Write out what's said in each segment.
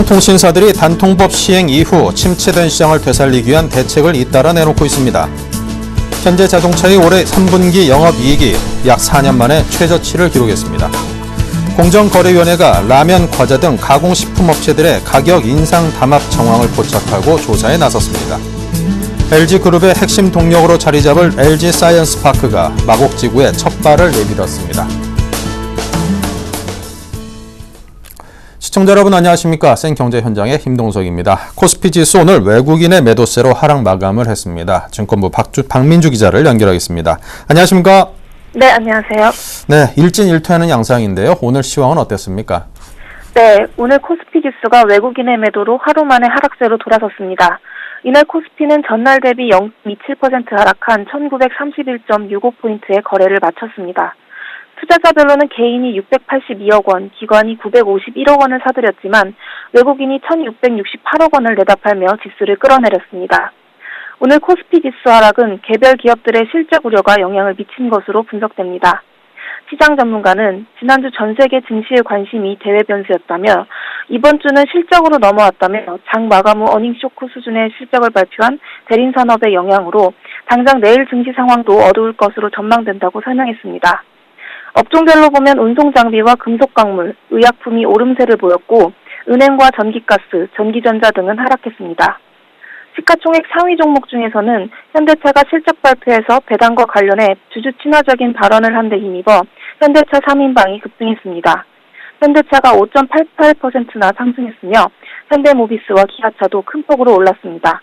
대형통신사들이 단통법 시행 이후 침체된 시장을 되살리기 위한 대책을 잇따라 내놓고 있습니다. 현대자동차의 올해 3분기 영업이익이 약 4년 만에 최저치를 기록했습니다. 공정거래위원회가 라면, 과자 등 가공식품업체들의 가격 인상 담합 정황을 포착하고 조사에 나섰습니다. LG그룹의 핵심 동력으로 자리 잡을 LG사이언스파크가 마곡지구에 첫 발을 내밀었습니다. 시청자 여러분 안녕하십니까? 생경제 현장의 김동석입니다. 코스피 지수 오늘 외국인의 매도세로 하락 마감을 했습니다. 증권부 박민주 기자를 연결하겠습니다. 안녕하십니까? 네, 안녕하세요. 네, 일진일퇴하는 양상인데요. 오늘 시황은 어땠습니까? 네, 오늘 코스피 지수가 외국인의 매도로 하루 만에 하락세로 돌아섰습니다. 이날 코스피는 전날 대비 0.27% 하락한 1931.65포인트의 거래를 마쳤습니다. 투자자별로는 개인이 682억 원, 기관이 951억 원을 사들였지만 외국인이 1668억 원을 내다 팔며 지수를 끌어내렸습니다. 오늘 코스피 지수 하락은 개별 기업들의 실적 우려가 영향을 미친 것으로 분석됩니다. 시장 전문가는 지난주 전 세계 증시의 관심이 대외 변수였다며 이번 주는 실적으로 넘어왔다며 장 마감 후 어닝 쇼크 수준의 실적을 발표한 대린 산업의 영향으로 당장 내일 증시 상황도 어두울 것으로 전망된다고 설명했습니다. 업종별로 보면 운송장비와 금속광물, 의약품이 오름세를 보였고 은행과 전기가스, 전기전자 등은 하락했습니다. 시가총액 상위 종목 중에서는 현대차가 실적 발표에서 배당과 관련해 주주 친화적인 발언을 한 데 힘입어 현대차 3인방이 급등했습니다. 현대차가 5.88%나 상승했으며 현대모비스와 기아차도 큰 폭으로 올랐습니다.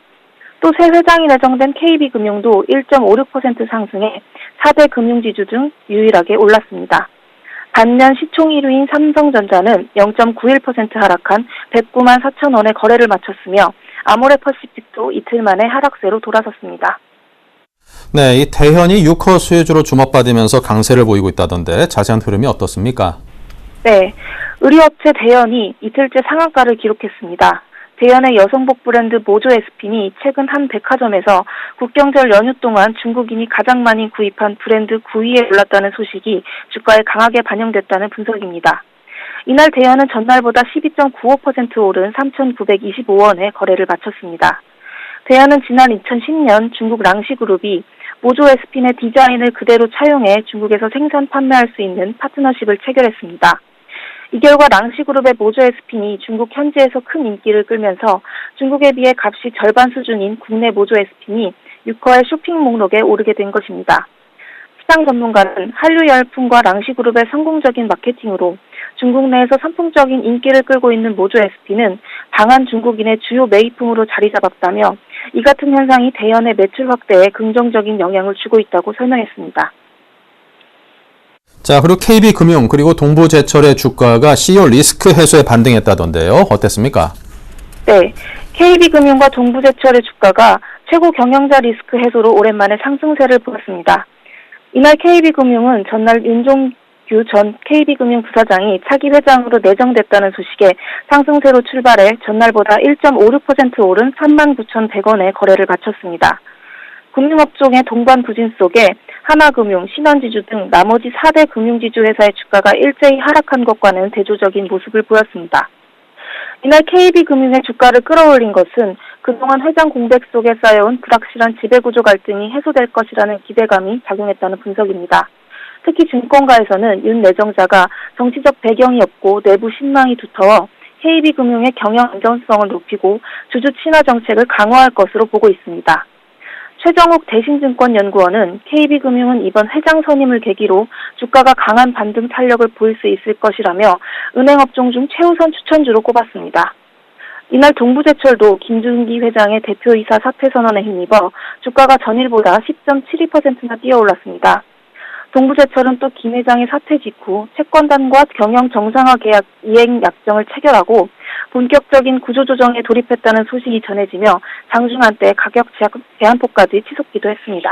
또 새 회장이 내정된 KB금융도 1.56% 상승해 4대 금융지주 중 유일하게 올랐습니다. 반면 시총 1위인 삼성전자는 0.91% 하락한 109만 4천 원의 거래를 마쳤으며 아모레퍼시픽도 이틀 만에 하락세로 돌아섰습니다. 네, 이 대현이 유커 수혜주로 주목받으면서 강세를 보이고 있다던데 자세한 흐름이 어떻습니까? 네, 의류업체 대현이 이틀째 상한가를 기록했습니다. 대현의 여성복 브랜드 모조 에스핀이 최근 한 백화점에서 국경절 연휴 동안 중국인이 가장 많이 구입한 브랜드 9위에 올랐다는 소식이 주가에 강하게 반영됐다는 분석입니다. 이날 대현은 전날보다 12.95% 오른 3,925원에 거래를 마쳤습니다. 대현은 지난 2010년 중국 랑시그룹이 모조 에스핀의 디자인을 그대로 차용해 중국에서 생산 판매할 수 있는 파트너십을 체결했습니다. 이 결과 랑시그룹의 모조 에스핀이 중국 현지에서 큰 인기를 끌면서 중국에 비해 값이 절반 수준인 국내 모조 에스핀이 유커의 쇼핑 목록에 오르게 된 것입니다. 시장 전문가는 한류 열풍과 랑시그룹의 성공적인 마케팅으로 중국 내에서 선풍적인 인기를 끌고 있는 모조 에스핀은 방한 중국인의 주요 매입품으로 자리 잡았다며 이 같은 현상이 대현의 매출 확대에 긍정적인 영향을 주고 있다고 설명했습니다. 자, 그리고 KB금융 그리고 동부제철의 주가가 CEO 리스크 해소에 반등했다던데요. 어땠습니까? 네, KB금융과 동부제철의 주가가 최고 경영자 리스크 해소로 오랜만에 상승세를 보였습니다. 이날 KB금융은 전날 윤종규 전 KB금융 부사장이 차기 회장으로 내정됐다는 소식에 상승세로 출발해 전날보다 1.56% 오른 39,100원에 거래를 마쳤습니다. 금융업종의 동반 부진 속에 하나금융, 신한지주 등 나머지 4대 금융지주 회사의 주가가 일제히 하락한 것과는 대조적인 모습을 보였습니다. 이날 KB금융의 주가를 끌어올린 것은 그동안 회장 공백 속에 쌓여온 불확실한 지배구조 갈등이 해소될 것이라는 기대감이 작용했다는 분석입니다. 특히 증권가에서는 윤 내정자가 정치적 배경이 없고 내부 신망이 두터워 KB금융의 경영 안정성을 높이고 주주 친화 정책을 강화할 것으로 보고 있습니다. 최정욱 대신증권연구원은 KB금융은 이번 회장 선임을 계기로 주가가 강한 반등 탄력을 보일 수 있을 것이라며 은행업종 중 최우선 추천주로 꼽았습니다. 이날 동부제철도 김준기 회장의 대표이사 사퇴 선언에 힘입어 주가가 전일보다 10.72%나 뛰어올랐습니다. 동부제철은 또 김 회장의 사퇴 직후 채권단과 경영 정상화 계약 이행 약정을 체결하고 본격적인 구조조정에 돌입했다는 소식이 전해지며 장중한때 가격 제한폭까지 치솟기도 했습니다.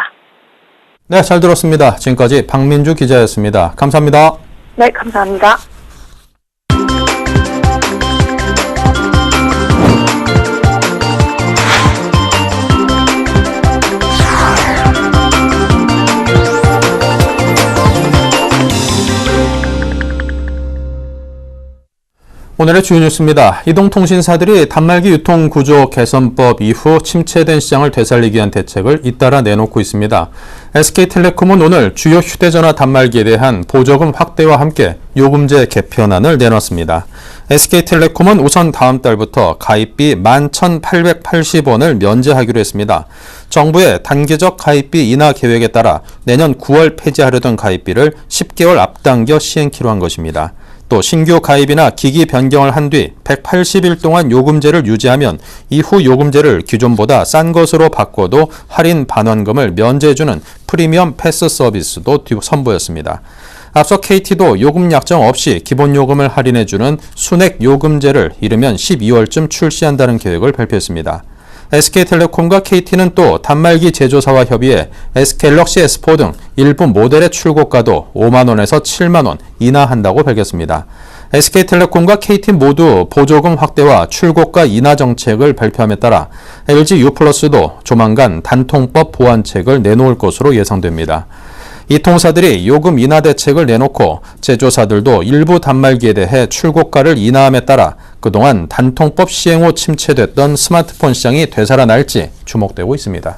네, 잘 들었습니다. 지금까지 박민주 기자였습니다. 감사합니다. 네, 감사합니다. 오늘의 주요 뉴스입니다. 이동통신사들이 단말기 유통 구조 개선법 이후 침체된 시장을 되살리기 위한 대책을 잇따라 내놓고 있습니다. SK텔레콤은 오늘 주요 휴대전화 단말기에 대한 보조금 확대와 함께 요금제 개편안을 내놨습니다. SK텔레콤은 우선 다음 달부터 가입비 11,880원을 면제하기로 했습니다. 정부의 단계적 가입비 인하 계획에 따라 내년 9월 폐지하려던 가입비를 10개월 앞당겨 시행키로 한 것입니다. 또 신규 가입이나 기기 변경을 한 뒤 180일 동안 요금제를 유지하면 이후 요금제를 기존보다 싼 것으로 바꿔도 할인 반환금을 면제해주는 프리미엄 패스 서비스도 선보였습니다. 앞서 KT도 요금 약정 없이 기본 요금을 할인해주는 순액 요금제를 이르면 12월쯤 출시한다는 계획을 발표했습니다. SK텔레콤과 KT는 또 단말기 제조사와 협의해 S갤럭시 S4 등 일부 모델의 출고가도 5만 원에서 7만 원 인하한다고 밝혔습니다. SK텔레콤과 KT 모두 보조금 확대와 출고가 인하 정책을 발표함에 따라 LG U+도 조만간 단통법 보완책을 내놓을 것으로 예상됩니다. 이 통사들이 요금 인하 대책을 내놓고 제조사들도 일부 단말기에 대해 출고가를 인하함에 따라 그동안 단통법 시행 후 침체됐던 스마트폰 시장이 되살아날지 주목되고 있습니다.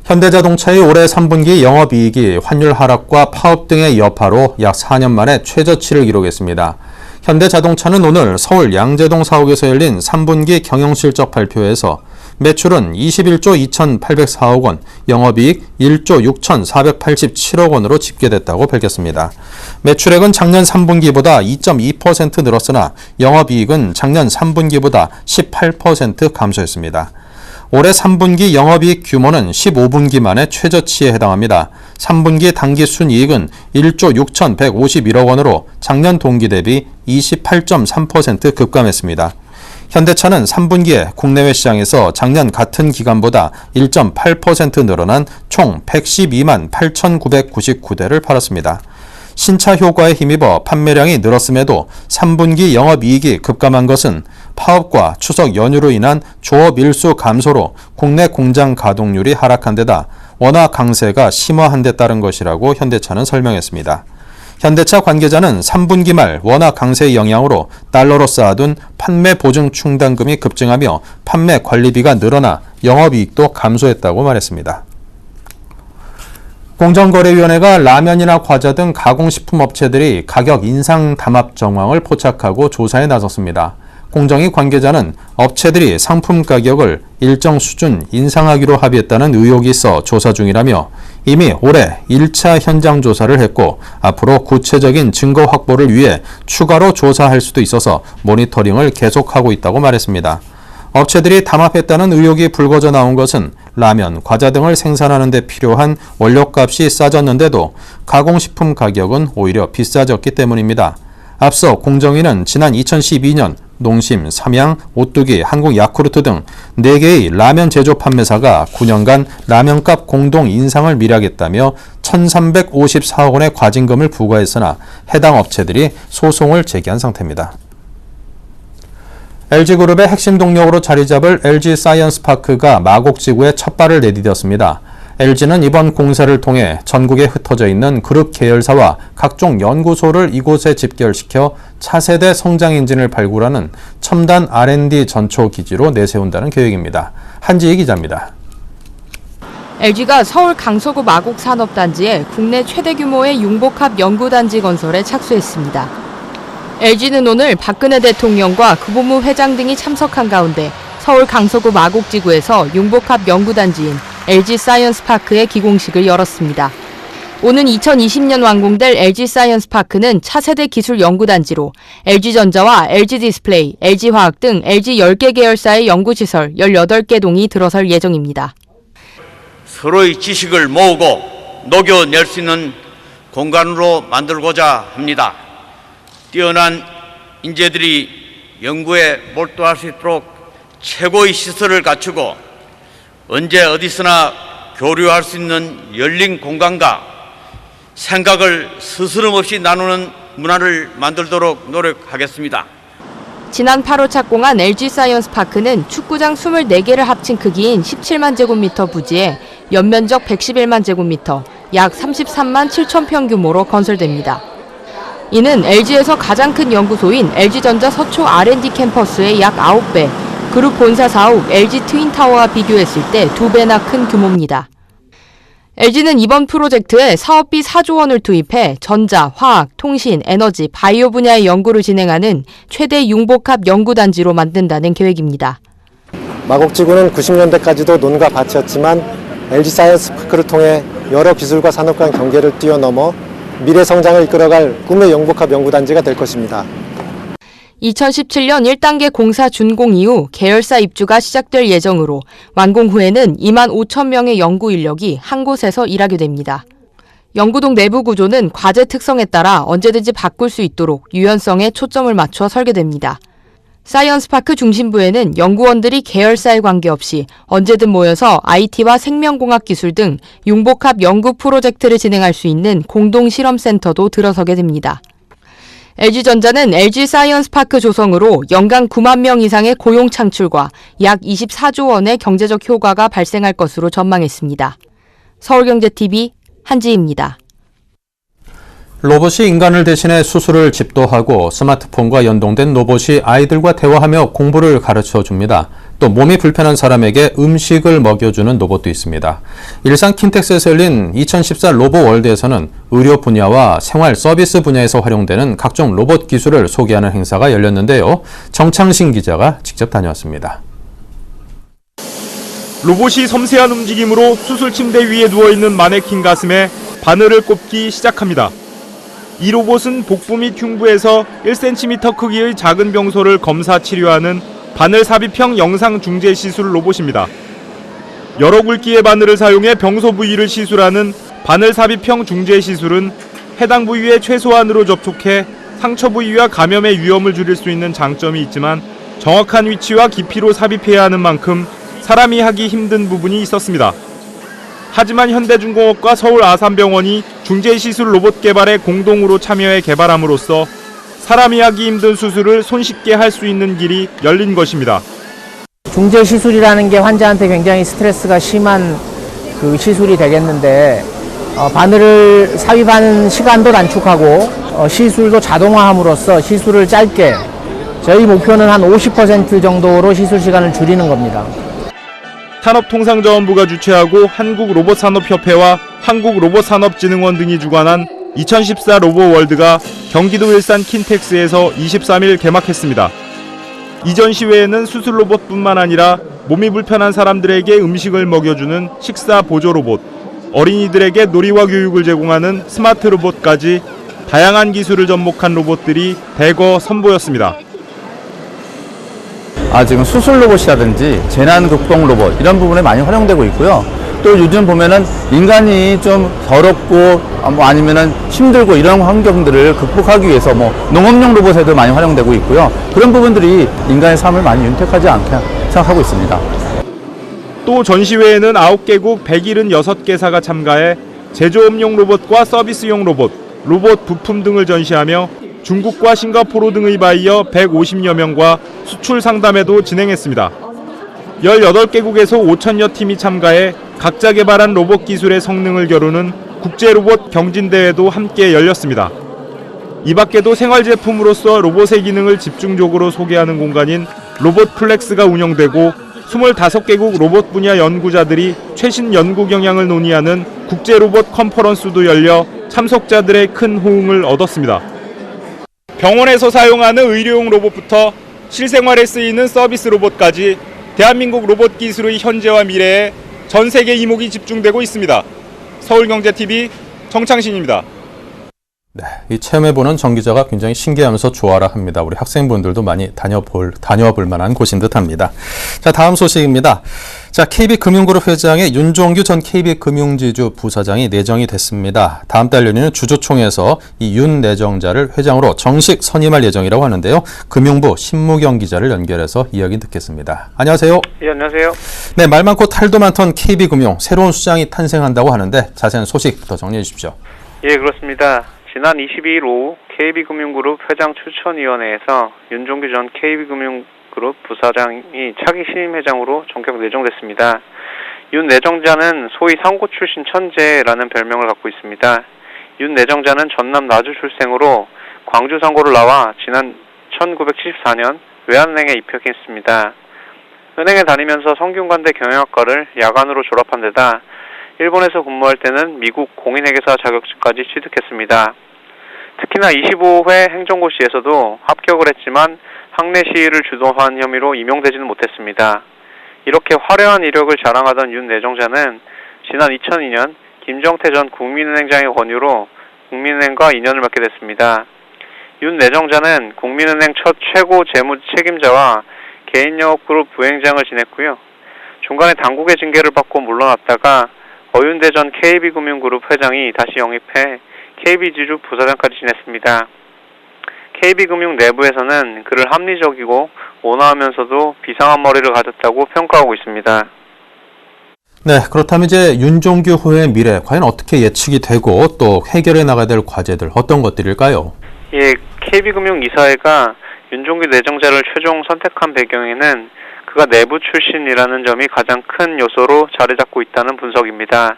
현대자동차의 올해 3분기 영업이익이 환율 하락과 파업 등의 여파로 약 4년 만에 최저치를 기록했습니다. 현대자동차는 오늘 서울 양재동 사옥에서 열린 3분기 경영실적 발표에서 매출은 21조 2,804억 원, 영업이익 1조 6,487억 원으로 집계됐다고 밝혔습니다. 매출액은 작년 3분기보다 2.2% 늘었으나 영업이익은 작년 3분기보다 18% 감소했습니다. 올해 3분기 영업이익 규모는 15분기 만에 최저치에 해당합니다. 3분기 당기순이익은 1조 6,151억 원으로 작년 동기 대비 28.3% 급감했습니다. 현대차는 3분기에 국내외 시장에서 작년 같은 기간보다 1.8% 늘어난 총 112만 8,999대를 팔았습니다. 신차 효과에 힘입어 판매량이 늘었음에도 3분기 영업이익이 급감한 것은 파업과 추석 연휴로 인한 조업 일수 감소로 국내 공장 가동률이 하락한 데다 원화 강세가 심화한 데 따른 것이라고 현대차는 설명했습니다. 현대차 관계자는 3분기 말 원화 강세의 영향으로 달러로 쌓아둔 판매 보증 충당금이 급증하며 판매 관리비가 늘어나 영업이익도 감소했다고 말했습니다. 공정거래위원회가 라면이나 과자 등 가공식품 업체들이 가격 인상 담합 정황을 포착하고 조사에 나섰습니다. 공정위 관계자는 업체들이 상품 가격을 일정 수준 인상하기로 합의했다는 의혹이 있어 조사 중이라며 이미 올해 1차 현장 조사를 했고 앞으로 구체적인 증거 확보를 위해 추가로 조사할 수도 있어서 모니터링을 계속하고 있다고 말했습니다. 업체들이 담합했다는 의혹이 불거져 나온 것은 라면, 과자 등을 생산하는 데 필요한 원료값이 싸졌는데도 가공식품 가격은 오히려 비싸졌기 때문입니다. 앞서 공정위는 지난 2012년 농심, 삼양, 오뚜기, 한국야쿠르트 등 4개의 라면 제조 판매사가 9년간 라면값 공동 인상을 밀약했다며 1,354억 원의 과징금을 부과했으나 해당 업체들이 소송을 제기한 상태입니다. LG그룹의 핵심 동력으로 자리 잡을 LG사이언스파크가 마곡지구에 첫 발을 내디뎠습니다. LG는 이번 공사를 통해 전국에 흩어져 있는 그룹 계열사와 각종 연구소를 이곳에 집결시켜 차세대 성장 엔진을 발굴하는 첨단 R&D 전초 기지로 내세운다는 계획입니다. 한지희 기자입니다. LG가 서울 강서구 마곡 산업단지에 국내 최대 규모의 융복합 연구단지 건설에 착수했습니다. LG는 오늘 박근혜 대통령과 국무부 회장 등이 참석한 가운데 서울 강서구 마곡지구에서 융복합 연구단지인 LG사이언스파크의 기공식을 열었습니다. 오는 2020년 완공될 LG사이언스파크는 차세대 기술 연구단지로 LG전자와 LG디스플레이, LG화학 등 LG 10개 계열사의 연구시설 18개 동이 들어설 예정입니다. 서로의 지식을 모으고 녹여낼 수 있는 공간으로 만들고자 합니다. 뛰어난 인재들이 연구에 몰두할 수 있도록 최고의 시설을 갖추고 언제 어디서나 교류할 수 있는 열린 공간과 생각을 스스럼 없이 나누는 문화를 만들도록 노력하겠습니다. 지난 8월 착공한 LG사이언스파크는 축구장 24개를 합친 크기인 17만 제곱미터 부지에 연면적 111만 제곱미터, 약 33만 7천 평 규모로 건설됩니다. 이는 LG에서 가장 큰 연구소인 LG전자 서초 R&D 캠퍼스의 약 9배, 그룹 본사 사옥 LG 트윈타워와 비교했을 때 2배나 큰 규모입니다. LG는 이번 프로젝트에 사업비 4조 원을 투입해 전자, 화학, 통신, 에너지, 바이오 분야의 연구를 진행하는 최대 융복합 연구단지로 만든다는 계획입니다. 마곡지구는 90년대까지도 논과 밭이었지만 LG사이언스파크를 통해 여러 기술과 산업 간 경계를 뛰어넘어 미래 성장을 이끌어갈 꿈의 융복합 연구단지가 될 것입니다. 2017년 1단계 공사 준공 이후 계열사 입주가 시작될 예정으로 완공 후에는 2만 5천 명의 연구 인력이 한 곳에서 일하게 됩니다. 연구동 내부 구조는 과제 특성에 따라 언제든지 바꿀 수 있도록 유연성에 초점을 맞춰 설계됩니다. 사이언스파크 중심부에는 연구원들이 계열사에 관계없이 언제든 모여서 IT와 생명공학 기술 등 융복합 연구 프로젝트를 진행할 수 있는 공동실험센터도 들어서게 됩니다. LG전자는 LG 사이언스파크 조성으로 연간 9만 명 이상의 고용 창출과 약 24조 원의 경제적 효과가 발생할 것으로 전망했습니다. 서울경제TV 한지희입니다. 로봇이 인간을 대신해 수술을 집도하고 스마트폰과 연동된 로봇이 아이들과 대화하며 공부를 가르쳐줍니다. 또 몸이 불편한 사람에게 음식을 먹여주는 로봇도 있습니다. 일산 킨텍스에서 열린 2014 로봇월드에서는 의료 분야와 생활 서비스 분야에서 활용되는 각종 로봇 기술을 소개하는 행사가 열렸는데요. 정창신 기자가 직접 다녀왔습니다. 로봇이 섬세한 움직임으로 수술 침대 위에 누워있는 마네킹 가슴에 바늘을 꼽기 시작합니다. 이 로봇은 복부 및 흉부에서 1cm 크기의 작은 병소를 검사 치료하는 바늘 삽입형 영상 중재 시술 로봇입니다. 여러 굵기의 바늘을 사용해 병소 부위를 시술하는 바늘 삽입형 중재 시술은 해당 부위에 최소한으로 접촉해 상처 부위와 감염의 위험을 줄일 수 있는 장점이 있지만 정확한 위치와 깊이로 삽입해야 하는 만큼 사람이 하기 힘든 부분이 있었습니다. 하지만 현대중공업과 서울 아산병원이 중재시술 로봇 개발에 공동으로 참여해 개발함으로써 사람이 하기 힘든 수술을 손쉽게 할 수 있는 길이 열린 것입니다. 중재시술이라는 게 환자한테 굉장히 스트레스가 심한 그 시술이 되겠는데 바늘을 삽입하는 시간도 단축하고 시술도 자동화함으로써 시술을 짧게, 저희 목표는 한 50% 정도로 시술 시간을 줄이는 겁니다. 산업통상자원부가 주최하고 한국로봇산업협회와 한국로봇산업진흥원 등이 주관한 2014 로봇월드가 경기도 일산 킨텍스에서 23일 개막했습니다. 이 전시회에는 수술 로봇뿐만 아니라 몸이 불편한 사람들에게 음식을 먹여주는 식사 보조 로봇, 어린이들에게 놀이와 교육을 제공하는 스마트 로봇까지 다양한 기술을 접목한 로봇들이 대거 선보였습니다. 지금 수술 로봇이라든지 재난 극복 로봇 이런 부분에 많이 활용되고 있고요. 또 요즘 보면은 인간이 좀 더럽고 아니면은 힘들고 이런 환경들을 극복하기 위해서 농업용 로봇에도 많이 활용되고 있고요. 그런 부분들이 인간의 삶을 많이 윤택하지 않게 생각하고 있습니다. 또 전시회에는 9개국 176개사가 참가해 제조업용 로봇과 서비스용 로봇, 로봇 부품 등을 전시하며 중국과 싱가포르 등의 바이어 150여 명과 수출 상담회도 진행했습니다. 18개국에서 5천여 팀이 참가해 각자 개발한 로봇 기술의 성능을 겨루는 국제로봇 경진대회도 함께 열렸습니다. 이 밖에도 생활제품으로서 로봇의 기능을 집중적으로 소개하는 공간인 로봇플렉스가 운영되고 25개국 로봇 분야 연구자들이 최신 연구 경향을 논의하는 국제로봇 컨퍼런스도 열려 참석자들의 큰 호응을 얻었습니다. 병원에서 사용하는 의료용 로봇부터 실생활에 쓰이는 서비스 로봇까지 대한민국 로봇 기술의 현재와 미래에 전 세계 이목이 집중되고 있습니다. 서울경제TV 정창신입니다. 네, 이 체험해보는 정 기자가 굉장히 신기하면서 좋아라 합니다. 우리 학생분들도 많이 다녀와 볼 만한 곳인 듯합니다. 자, 다음 소식입니다. 자, KB금융그룹 회장의 윤종규 전 KB금융지주 부사장이 내정이 됐습니다. 다음 달 열리는 주주총회에서 이 윤 내정자를 회장으로 정식 선임할 예정이라고 하는데요. 금융부 신무경 기자를 연결해서 이야기 듣겠습니다. 안녕하세요. 예, 안녕하세요. 네, 말 많고 탈도 많던 KB금융 새로운 수장이 탄생한다고 하는데 자세한 소식부터 정리해 주십시오. 예, 그렇습니다. 지난 22일 오후 KB금융그룹 회장 추천위원회에서 윤종규 전 KB금융그룹 부사장이 차기 신임 회장으로 전격 내정됐습니다. 윤 내정자는 소위 상고 출신 천재라는 별명을 갖고 있습니다. 윤 내정자는 전남 나주 출생으로 광주 선고를 나와 지난 1974년 외환은행에 입학했습니다. 은행에 다니면서 성균관대 경영학과를 야간으로 졸업한 데다 일본에서 근무할 때는 미국 공인회계사 자격증까지 취득했습니다. 특히나 25회 행정고시에서도 합격을 했지만 학내 시위를 주도한 혐의로 임용되지는 못했습니다. 이렇게 화려한 이력을 자랑하던 윤 내정자는 지난 2002년 김정태 전 국민은행장의 권유로 국민은행과 인연을 맺게 됐습니다. 윤 내정자는 국민은행 첫 최고 재무 책임자와 개인영업그룹 부행장을 지냈고요. 중간에 당국의 징계를 받고 물러났다가 어윤대 전 KB금융그룹 회장이 다시 영입해 KB지주 부사장까지 지냈습니다. KB금융 내부에서는 그를 합리적이고 온화하면서도 비상한 머리를 가졌다고 평가하고 있습니다. 네, 그렇다면 이제 윤종규 후의 미래 과연 어떻게 예측이 되고 또 해결해 나가야 될 과제들 어떤 것들일까요? 예, KB금융 이사회가 윤종규 내정자를 최종 선택한 배경에는 그가 내부 출신이라는 점이 가장 큰 요소로 자리 잡고 있다는 분석입니다.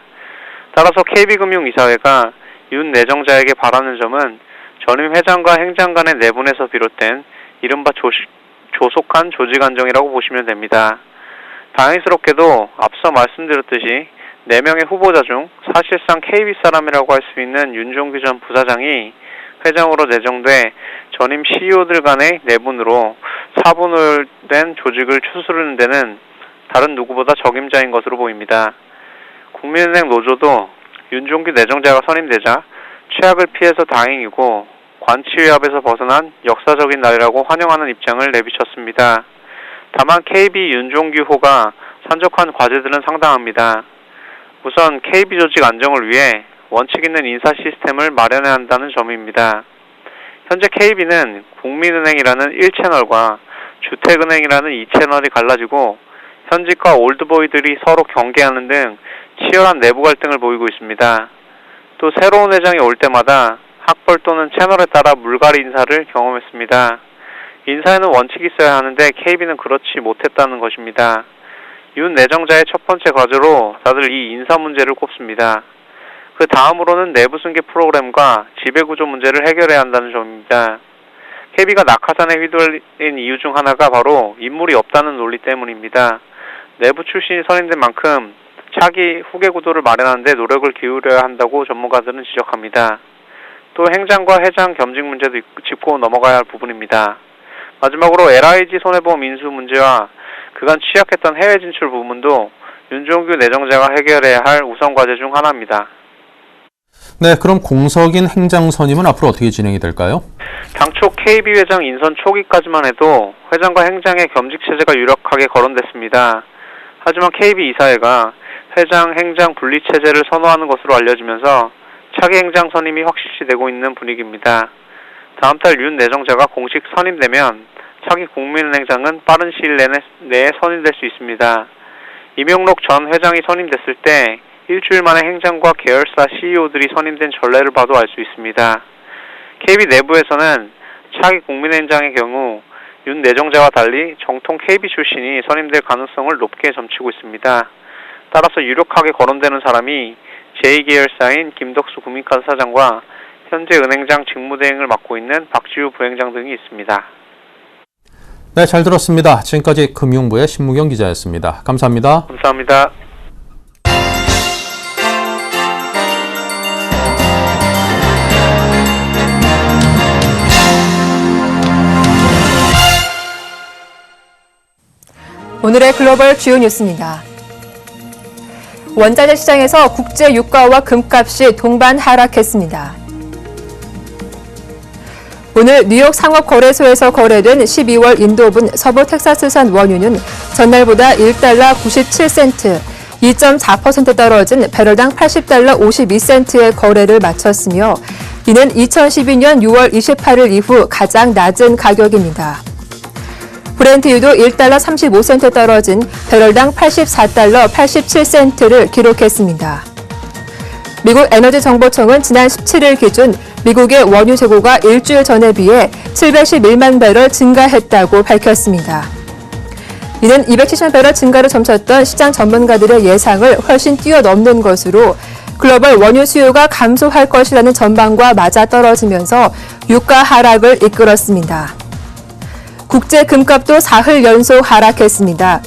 따라서 KB금융 이사회가 윤 내정자에게 바라는 점은 전임 회장과 행장 간의 내분에서 비롯된 이른바 조속한 조직 안정이라고 보시면 됩니다. 다행스럽게도 앞서 말씀드렸듯이 4명의 후보자 중 사실상 KB 사람이라고 할 수 있는 윤종규 전 부사장이 회장으로 내정돼 전임 CEO들 간의 내분으로 사분할된 조직을 추스르는 데는 다른 누구보다 적임자인 것으로 보입니다. 국민은행 노조도 윤종규 내정자가 선임되자 최악을 피해서 다행이고 관치위압에서 벗어난 역사적인 날이라고 환영하는 입장을 내비쳤습니다. 다만 KB 윤종규호가 산적한 과제들은 상당합니다. 우선 KB 조직 안정을 위해 원칙 있는 인사 시스템을 마련해야 한다는 점입니다. 현재 KB는 국민은행이라는 1채널과 주택은행이라는 2채널이 갈라지고 현직과 올드보이들이 서로 경계하는 등 치열한 내부 갈등을 보이고 있습니다. 또 새로운 회장이 올 때마다 학벌 또는 채널에 따라 물갈이 인사를 경험했습니다. 인사에는 원칙이 있어야 하는데 KB는 그렇지 못했다는 것입니다. 윤 내정자의 첫 번째 과제로 다들 이 인사 문제를 꼽습니다. 그 다음으로는 내부 승계 프로그램과 지배구조 문제를 해결해야 한다는 점입니다. KB가 낙하산에 휘둘린 이유 중 하나가 바로 인물이 없다는 논리 때문입니다. 내부 출신이 선임된 만큼 차기 후계 구도를 마련하는 데 노력을 기울여야 한다고 전문가들은 지적합니다. 또 행장과 회장 겸직 문제도 짚고 넘어가야 할 부분입니다. 마지막으로 LIG 손해보험 인수 문제와 그간 취약했던 해외 진출 부분도 윤종규 내정자가 해결해야 할 우선 과제 중 하나입니다. 네, 그럼 공석인 행장 선임은 앞으로 어떻게 진행이 될까요? 당초 KB 회장 인선 초기까지만 해도 회장과 행장의 겸직 체제가 유력하게 거론됐습니다. 하지만 KB 이사회가 회장, 행장 분리 체제를 선호하는 것으로 알려지면서 차기 행장 선임이 확실시되고 있는 분위기입니다. 다음 달 윤 내정자가 공식 선임되면 차기 국민은행장은 빠른 시일 내에 선임될 수 있습니다. 이명록 전 회장이 선임됐을 때 일주일 만에 행장과 계열사 CEO들이 선임된 전례를 봐도 알 수 있습니다. KB 내부에서는 차기 국민은행장의 경우 윤 내정자와 달리 정통 KB 출신이 선임될 가능성을 높게 점치고 있습니다. 따라서 유력하게 거론되는 사람이 제2계열사인 김덕수 국민카드 사장과 현재 은행장 직무대행을 맡고 있는 박지우 부행장 등이 있습니다. 네, 잘 들었습니다. 지금까지 금융부의 신무경 기자였습니다. 감사합니다. 감사합니다. 오늘의 글로벌 주요 뉴스입니다. 원자재 시장에서 국제 유가와 금값이 동반 하락했습니다. 오늘 뉴욕 상업거래소에서 거래된 12월 인도분 서부 텍사스산 원유는 전날보다 1달러 97센트, 2.4% 떨어진 배럴당 80달러 52센트의 거래를 마쳤으며 이는 2012년 6월 28일 이후 가장 낮은 가격입니다. 브렌트유도 1달러 35센트 떨어진 배럴당 84달러 87센트를 기록했습니다. 미국 에너지정보청은 지난 17일 기준 미국의 원유 재고가 일주일 전에 비해 711만 배럴 증가했다고 밝혔습니다. 이는 270만 배럴 증가를 점쳤던 시장 전문가들의 예상을 훨씬 뛰어넘는 것으로 글로벌 원유 수요가 감소할 것이라는 전망과 맞아떨어지면서 유가 하락을 이끌었습니다. 국제 금값도 사흘 연속 하락했습니다.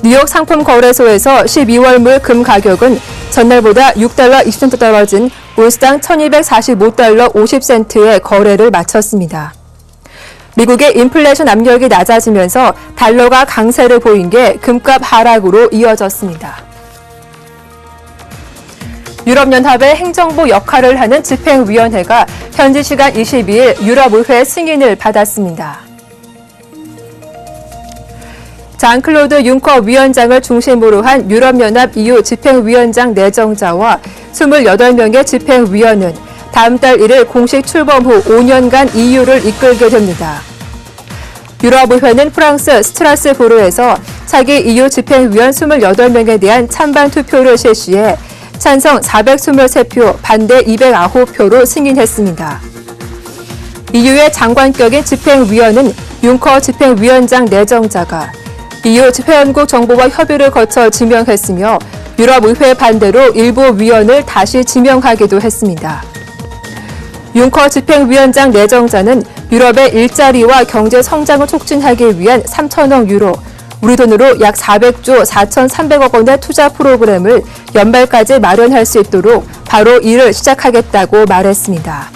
뉴욕 상품 거래소에서 12월 물 금 가격은 전날보다 6달러 20센트 떨어진 온스당 1245달러 50센트에 거래를 마쳤습니다. 미국의 인플레이션 압력이 낮아지면서 달러가 강세를 보인 게 금값 하락으로 이어졌습니다. 유럽연합의 행정부 역할을 하는 집행위원회가 현지 시간 22일 유럽의회 승인을 받았습니다. 장클로드 융커 위원장을 중심으로 한 유럽연합 EU 집행위원장 내정자와 28명의 집행위원은 다음 달 1일 공식 출범 후 5년간 EU를 이끌게 됩니다. 유럽의회는 프랑스 스트라스부르에서 차기 EU 집행위원 28명에 대한 찬반 투표를 실시해 찬성 423표, 반대 209표로 승인했습니다. EU의 장관격인 집행위원은 융커 집행위원장 내정자가 EU 집행연국 정부와 협의를 거쳐 지명했으며 유럽의회 반대로 일부 위원을 다시 지명하기도 했습니다. 융커 집행위원장 내정자는 유럽의 일자리와 경제 성장을 촉진하기 위한 3천억 유로, 우리 돈으로 약 400조 4,300억 원의 투자 프로그램을 연말까지 마련할 수 있도록 바로 일을 시작하겠다고 말했습니다.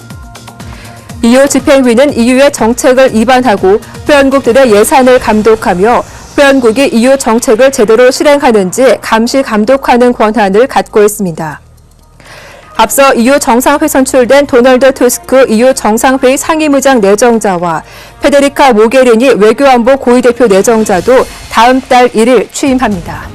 EU 집행위는 EU의 정책을 입안하고 회원국들의 예산을 감독하며 회원국이 EU 정책을 제대로 실행하는지 감시 감독하는 권한을 갖고 있습니다. 앞서 EU 정상회 선출된 도널드 투스크 EU 정상회의 상임의장 내정자와 페데리카 모게리니 외교안보 고위대표 내정자도 다음 달 1일 취임합니다.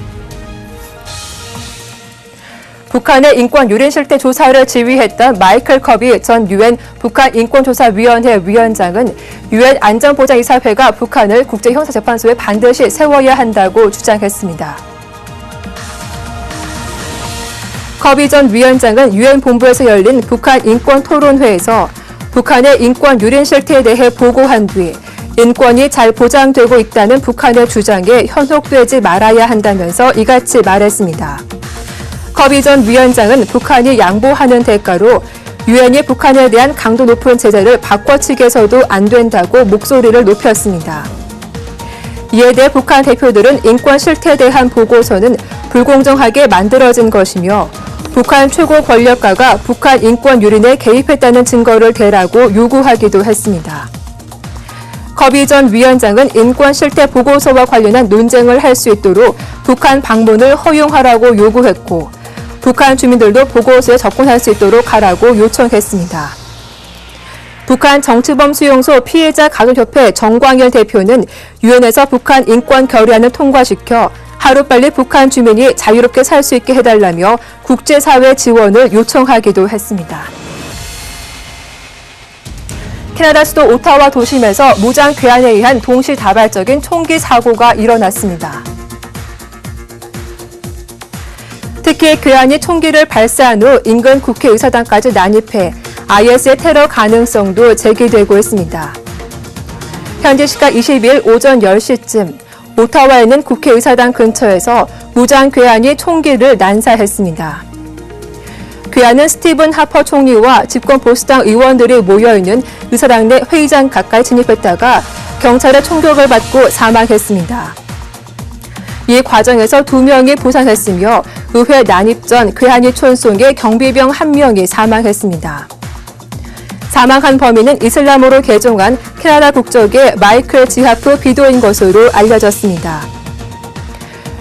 북한의 인권 유린 실태 조사를 지휘했던 마이클 커비 전 유엔 북한 인권조사위원회 위원장은 유엔 안전보장이사회가 북한을 국제형사재판소에 반드시 세워야 한다고 주장했습니다. 커비 전 위원장은 유엔 본부에서 열린 북한 인권 토론회에서 북한의 인권 유린 실태에 대해 보고한 뒤 인권이 잘 보장되고 있다는 북한의 주장에 현혹되지 말아야 한다면서 이같이 말했습니다. 커비 전 위원장은 북한이 양보하는 대가로 유엔이 북한에 대한 강도 높은 제재를 바꿔치기해서도 안 된다고 목소리를 높였습니다. 이에 대해 북한 대표들은 인권 실태에 대한 보고서는 불공정하게 만들어진 것이며 북한 최고 권력가가 북한 인권 유린에 개입했다는 증거를 대라고 요구하기도 했습니다. 커비 전 위원장은 인권 실태 보고서와 관련한 논쟁을 할 수 있도록 북한 방문을 허용하라고 요구했고 북한 주민들도 보고서에 접근할 수 있도록 하라고 요청했습니다. 북한 정치범 수용소 피해자 가족협회 정광열 대표는 유엔에서 북한 인권 결의안을 통과시켜 하루빨리 북한 주민이 자유롭게 살 수 있게 해달라며 국제사회 지원을 요청하기도 했습니다. 캐나다 수도 오타와 도심에서 무장 괴한에 의한 동시다발적인 총기 사고가 일어났습니다. 특히 괴한이 총기를 발사한 후 인근 국회의사당까지 난입해 IS의 테러 가능성도 제기되고 있습니다. 현지 시각 22일 오전 10시쯤 오타와에 있는 국회의사당 근처에서 무장 괴한이 총기를 난사했습니다. 괴한은 스티븐 하퍼 총리와 집권 보수당 의원들이 모여있는 의사당 내 회의장 가까이 진입했다가 경찰의 총격을 받고 사망했습니다. 이 과정에서 2명이 부상했으며 의회 난입 전 괴한이 촌송해 경비병 1명이 사망했습니다. 사망한 범인은 이슬람으로 개종한 캐나다 국적의 마이클 지하프 비도인 것으로 알려졌습니다.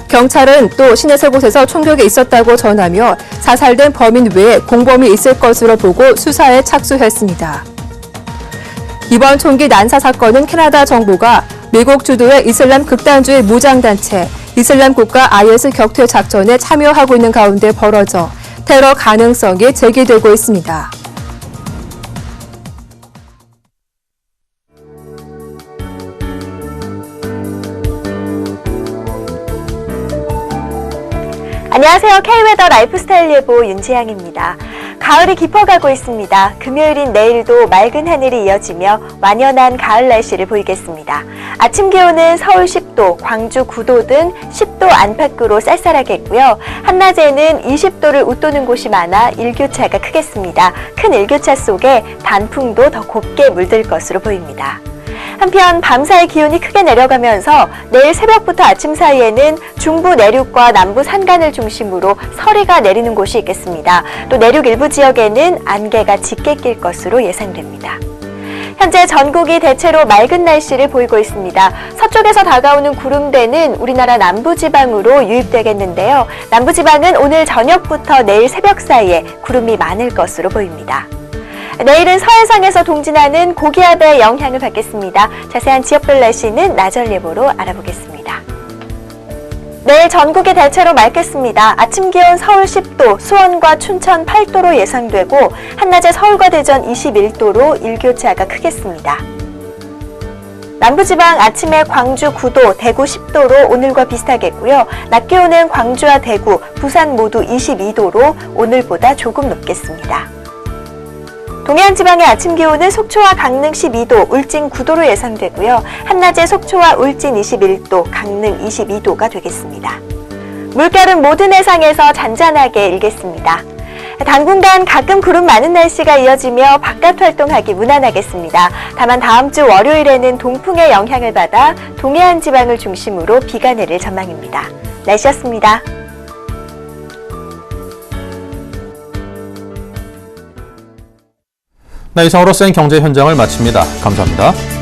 경찰은 또 53곳에서 총격이 있었다고 전하며 사살된 범인 외에 공범이 있을 것으로 보고 수사에 착수했습니다. 이번 총기 난사 사건은 캐나다 정부가 미국 주도의 이슬람 극단주의 무장단체 이슬람 국가 IS 격퇴 작전에 참여하고 있는 가운데 벌어져 테러 가능성이 제기되고 있습니다. 안녕하세요. K웨더 라이프스타일 예보 윤지향입니다. 가을이 깊어가고 있습니다. 금요일인 내일도 맑은 하늘이 이어지며 완연한 가을 날씨를 보이겠습니다. 아침 기온은 서울 10도, 광주 9도 등 10도 안팎으로 쌀쌀하겠고요. 한낮에는 20도를 웃도는 곳이 많아 일교차가 크겠습니다. 큰 일교차 속에 단풍도 더 곱게 물들 것으로 보입니다. 한편 밤사이 기온이 크게 내려가면서 내일 새벽부터 아침 사이에는 중부 내륙과 남부 산간을 중심으로 서리가 내리는 곳이 있겠습니다. 또 내륙 일부 지역에는 안개가 짙게 낄 것으로 예상됩니다. 현재 전국이 대체로 맑은 날씨를 보이고 있습니다. 서쪽에서 다가오는 구름대는 우리나라 남부지방으로 유입되겠는데요. 남부지방은 오늘 저녁부터 내일 새벽 사이에 구름이 많을 것으로 보입니다. 내일은 서해상에서 동진하는 고기압의 영향을 받겠습니다. 자세한 지역별 날씨는 나절 예보로 알아보겠습니다. 내일 전국이 대체로 맑겠습니다. 아침 기온 서울 10도, 수원과 춘천 8도로 예상되고 한낮에 서울과 대전 21도로 일교차가 크겠습니다. 남부지방 아침에 광주 9도, 대구 10도로 오늘과 비슷하겠고요. 낮 기온은 광주와 대구, 부산 모두 22도로 오늘보다 조금 높겠습니다. 동해안 지방의 아침 기온은 속초와 강릉 12도, 울진 9도로 예상되고요. 한낮에 속초와 울진 21도, 강릉 22도가 되겠습니다. 물결은 모든 해상에서 잔잔하게 일겠습니다. 당분간 가끔 구름 많은 날씨가 이어지며 바깥 활동하기 무난하겠습니다. 다만 다음 주 월요일에는 동풍의 영향을 받아 동해안 지방을 중심으로 비가 내릴 전망입니다. 날씨였습니다. 네, 이상으로 센 경제 현장을 마칩니다. 감사합니다.